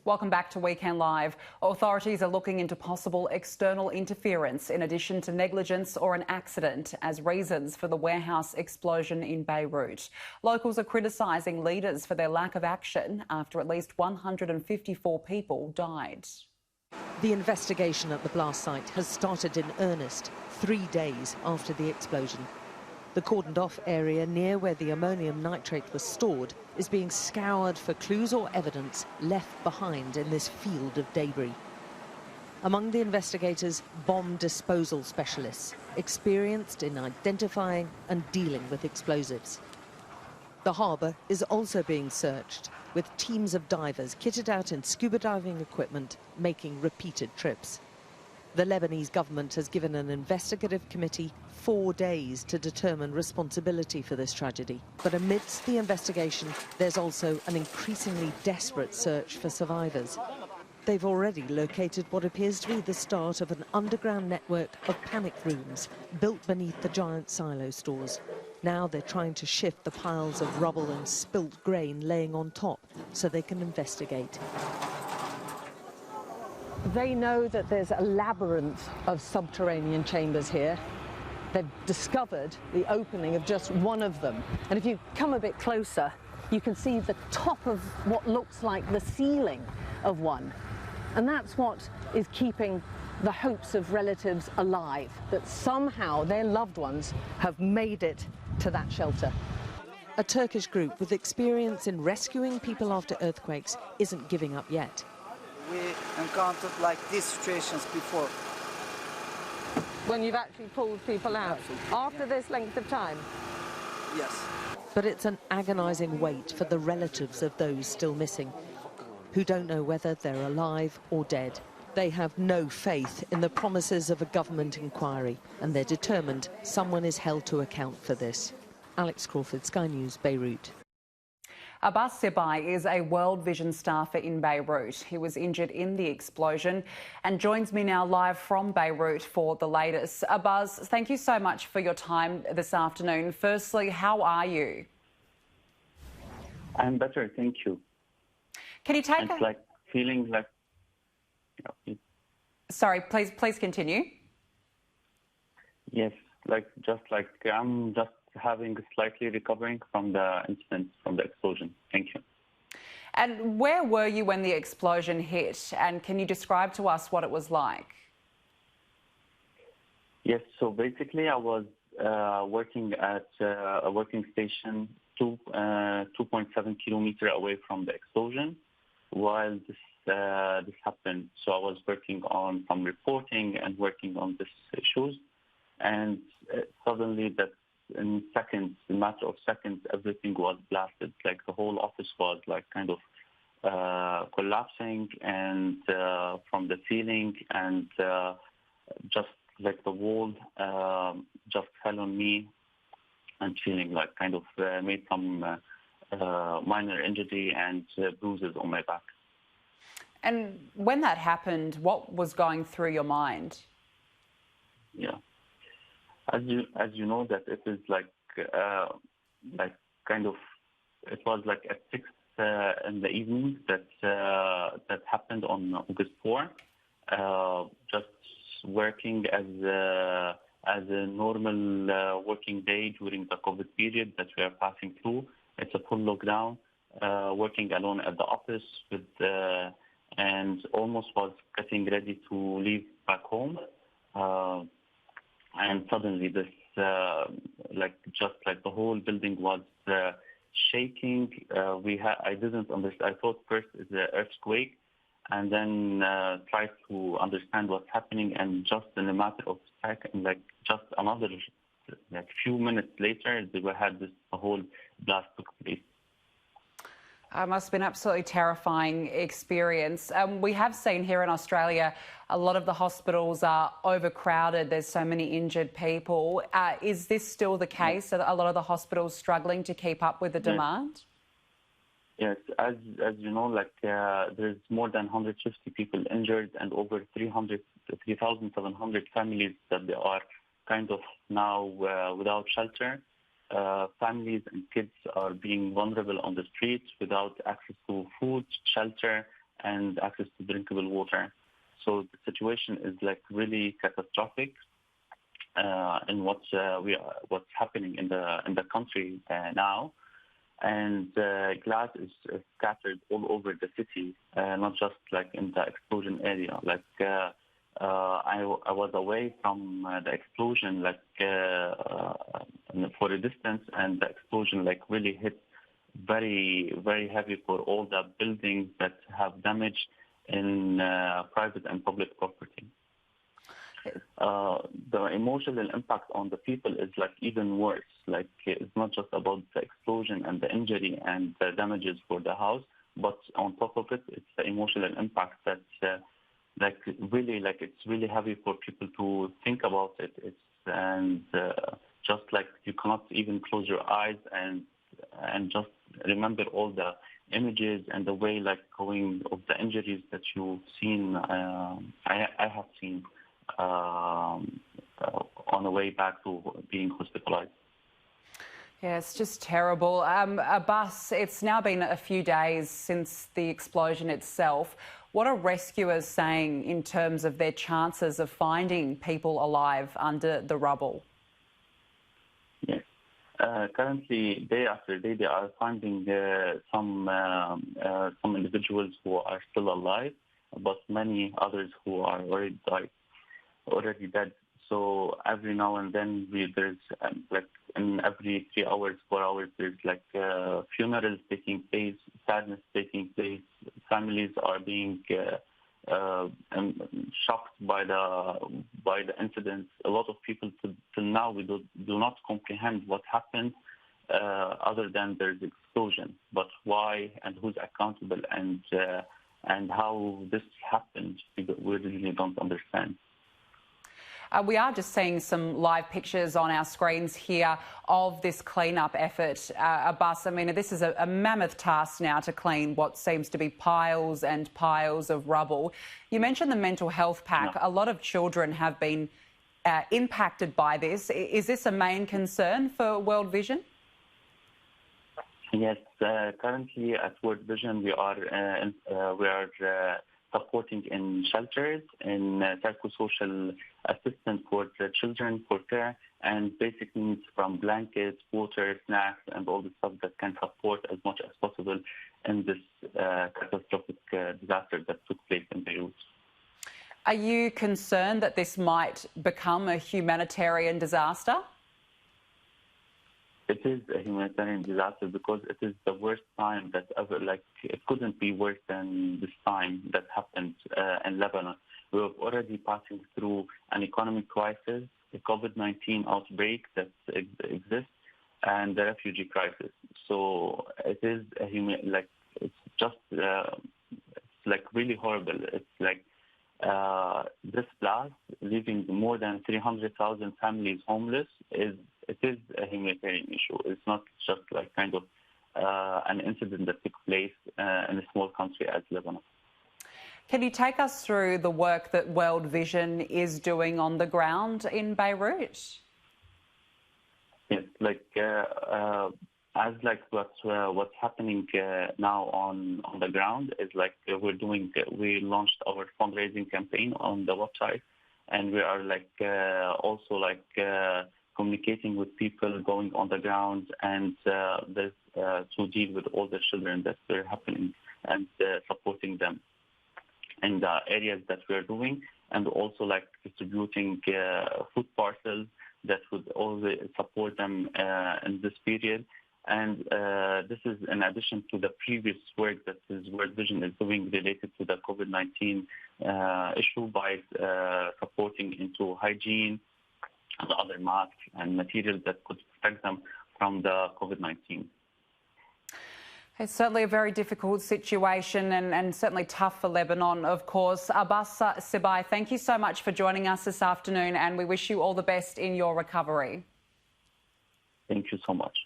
Welcome back to Weekend Live. Authorities are looking into possible external interference in addition to negligence or an accident as reasons for the warehouse explosion in Beirut. Locals are criticising leaders for their lack of action after at least 154 people died. The investigation at the blast site has started in earnest 3 days after the explosion. The cordoned-off area near where the ammonium nitrate was stored is being scoured for clues or evidence left behind in this field of debris. Among the investigators, bomb disposal specialists, experienced in identifying and dealing with explosives. The harbour is also being searched, with teams of divers kitted out in scuba diving equipment making repeated trips. The Lebanese government has given an investigative committee 4 days to determine responsibility for this tragedy. But amidst the investigation, there's also an increasingly desperate search for survivors. They've already located what appears to be the start of an underground network of panic rooms built beneath the giant silo stores. Now they're trying to shift the piles of rubble and spilt grain laying on top so they can investigate. They know that there's a labyrinth of subterranean chambers here. They've discovered the opening of just one of them. And if you come a bit closer, you can see the top of what looks like the ceiling of one. And that's what is keeping the hopes of relatives alive, that somehow their loved ones have made it to that shelter. A Turkish group with experience in rescuing people after earthquakes isn't giving up yet. We encountered like these situations before. When you've actually pulled people out? Absolutely. After this length of time? Yes. But it's an agonising wait for the relatives of those still missing, who don't know whether they're alive or dead. They have no faith in the promises of a government inquiry, and they're determined someone is held to account for this. Alex Crawford, Sky News, Beirut. Abbas Sibai is a World Vision staffer in Beirut. He was injured in the explosion and joins me now live from Beirut for the latest. Abbas, thank you so much for your time this afternoon. Firstly, how are you? I'm better, thank you. Can you take It's like feeling like... Sorry, please continue. Yes, I'm just having slightly recovering from the incident, from the explosion. Thank you. And where were you when the explosion hit? And can you describe to us what it was like? Yes, so basically I was working at a working station 2.7 kilometers away from the explosion while this happened. So I was working on some reporting and working on these issues. And suddenly that in seconds, a matter of seconds, everything was blasted. Like the whole office was like kind of collapsing and from the ceiling, and just like the wall just fell on me, and feeling like kind of made some minor injury and bruises on my back. And when that happened, what was going through your mind? Yeah. As you know, that it is like kind of, it was like at 6 in the evening that happened on August 4. Just working as a normal working day during the COVID period that we are passing through. It's a full lockdown. Working alone at the office and almost was getting ready to leave back home. And suddenly this, just like the whole building was shaking. I didn't understand. I thought first it's an earthquake, and then tried to understand what's happening. And just in a matter of seconds, like just another few minutes later, we had this whole blast took place. It must have been an absolutely terrifying experience. We have seen here in Australia a lot of the hospitals are overcrowded. There's so many injured people. Is this still the case? Are a lot of the hospitals struggling to keep up with the demand? Yes, as you know, there's more than 150 people injured and over 3,700 families that they are kind of now without shelter. Families and kids are being vulnerable on the streets without access to food, shelter, and access to drinkable water. So the situation is like really catastrophic in what's happening in the country now. And glass is scattered all over the city, not just like in the explosion area. Like I was away from the explosion like for a distance, and the explosion like really hit very, very heavy for all the buildings that have damage in private and public property. The emotional impact on the people is like even worse. Like it's not just about the explosion and the injury and the damages for the house, but on top of it, it's the emotional impact that it's really heavy for people to think about it. Just like you cannot even close your eyes and just remember all the images and the way like going of the injuries that you've seen. I have seen on the way back to being hospitalized. Yeah, it's just terrible. Abbas, it's now been a few days since the explosion itself. What are rescuers saying in terms of their chances of finding people alive under the rubble? Yes. Currently, day after day, they are finding some individuals who are still alive, but many others who are already dead. So every now and then, there's like in every 3 hours, 4 hours, there's like funerals taking place, sadness taking place. Families are being shocked by the incidents. A lot of people till now we do not comprehend what happened, other than there's explosion. But why and who's accountable and how this happened, we really don't understand. We are just seeing some live pictures on our screens here of this clean-up effort. Abbas, I mean, this is a mammoth task now to clean what seems to be piles and piles of rubble. You mentioned the mental health pack. No. A lot of children have been impacted by this. Is this a main concern for World Vision? Yes, currently at World Vision we are supporting in shelters, in psychosocial assistance for the children, for care, and basic needs from blankets, water, snacks, and all the stuff that can support as much as possible in this catastrophic disaster that took place in Beirut. Are you concerned that this might become a humanitarian disaster? It is a humanitarian disaster because it is the worst time that ever, like, it couldn't be worse than this time that happened in Lebanon. We are already passing through an economic crisis, the COVID-19 outbreak that exists, and the refugee crisis. So it is it's really horrible. It's like this blast, leaving more than 300,000 families homeless, it is a humanitarian issue. It's not just like kind of an incident that took place in a small country as Lebanon. Can you take us through the work that World Vision is doing on the ground in Beirut? Yes, what's happening now on the ground is like we launched our fundraising campaign on the website, and we are communicating with people, going on the ground, and to deal with all the children that are happening and supporting them in the areas that we are doing, and also distributing food parcels that would also support them in this period. And this is in addition to the previous work that World Vision is doing related to the COVID-19 issue by supporting into hygiene and other masks and materials that could protect them from the COVID-19. It's certainly a very difficult situation and certainly tough for Lebanon, of course. Abbas Sibai, thank you so much for joining us this afternoon, and we wish you all the best in your recovery. Thank you so much.